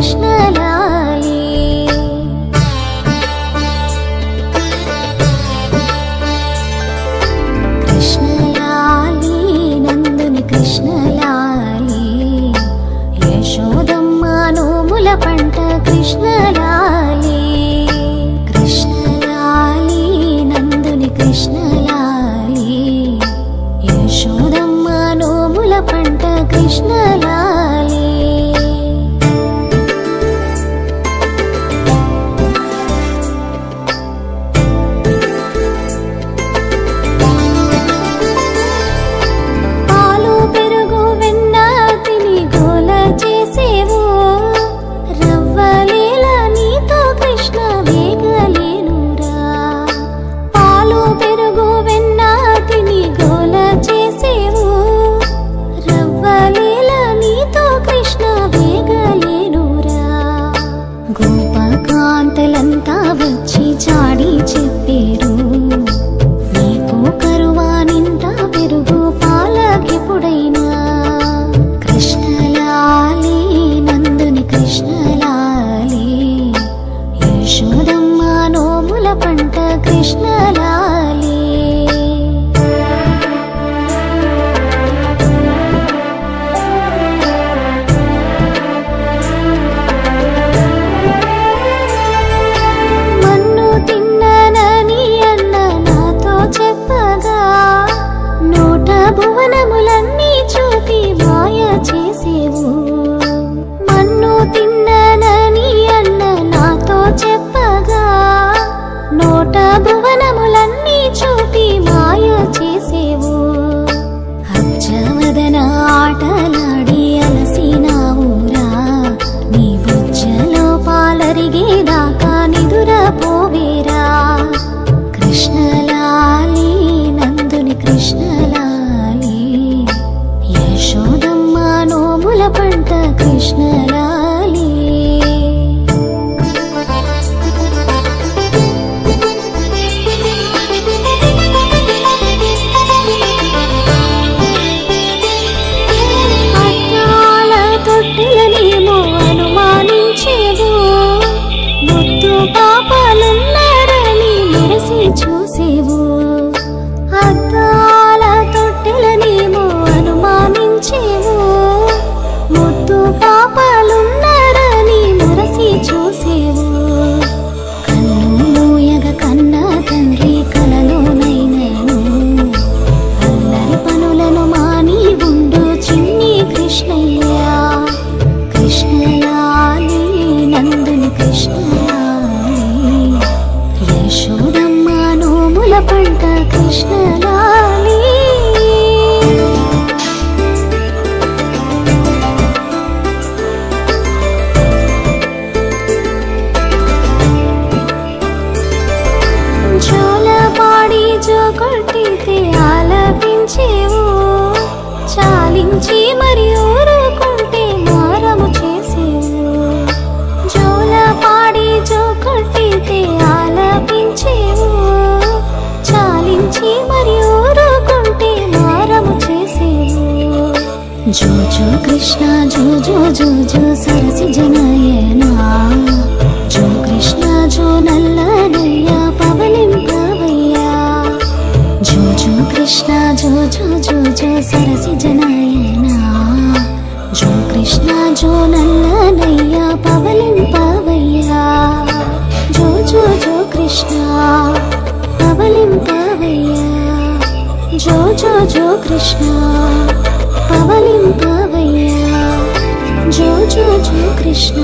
కృష్ణలాలి కృష్ణలాలి నందుని కృష్ణలాలి యశోదమ్మ నోముల పంట కృష్ణలాలి కృష్ణలాలి నందుని కృష్ణలాలి యశోదమ్మ నోముల పంట కృష్ణలాలి పాలు పెరుగు వెన్న తిని గోల చేసేవు రవ్వలేల నీతో కృష్ణ వేగలేనురా పాలు పెరుగు వెన్న తిని గోల చేసేవు రవ్వలేల నీతో కృష్ణ వేగలేనురా గోపకాంతలంతా వచ్చి చాడి చెప్పేరు నీకు కరువానింట పెరుగు పాలకెప్పుడైనా కృష్ణలాలి నందుని కృష్ణలాలి యశోదమ్మ నోముల పంట కృష్ణలాలి మన్ను తిన్నానని అన్న నాతో చెప్పగా నూట భువనములన్నీ చూపి మాయ చేసేవు మన్ను తిన్నానని అన్న నాతో చెప్పగా నూట భువనములన్నీ చూపి మాయ చేసేవు అబ్జవదన ఆటలాడి అలసినావురా నీ బుజ్జలో పాలరిగేదాకా నిదురపోవేరా కృష్ణలాలి నందుని కృష్ణలాలి యశోదమ్మ నోముల పంట కృష్ణలాలి అద్దాల తొట్టెలనేమో అనుమానించేవు ముద్దు పాపాలున్నారని మురసి చూసేవు అద్దాల తొట్టెలనేమో అనుమానించేవు ముద్దు పాపాలున్నారని మురసి చూసేవు కన్ను మూయగ కన్నా తండ్రి కలలోనైనాను అల్లరి పనులను మాని ఉండు చిన్ని కృష్ణయ్య కృష్ణలాలి నందుని కృష్ణలాలి యశోదమ్మ నోముల పంట కృష్ణలాలి జోలపాడి జోకొట్టితే ఆలపించేవు చాలించి మరి ఊరుకుంటే మారము చేసేవు జోలపాడి జోకొట్టితే ఆలపించేవు చాలించి మరి ఊరుకుంటే మారము చేసేవు జో జో కృష్ణ జో జో జో జో సరసి జనయనా జో కృష్ణ జో నల్లనయ్య పవలింపవయ్యా జో జో కృష్ణ జో జో జో జో సరసి జనయనా జో కృష్ణ జో నల్లనయ్య పవలింపవయ్యా జో జో జో కృష్ణ పవలింపవయ్యా జో జో జో కృష్ణ పవలింపవయ్యా జో జో జో కృష్ణ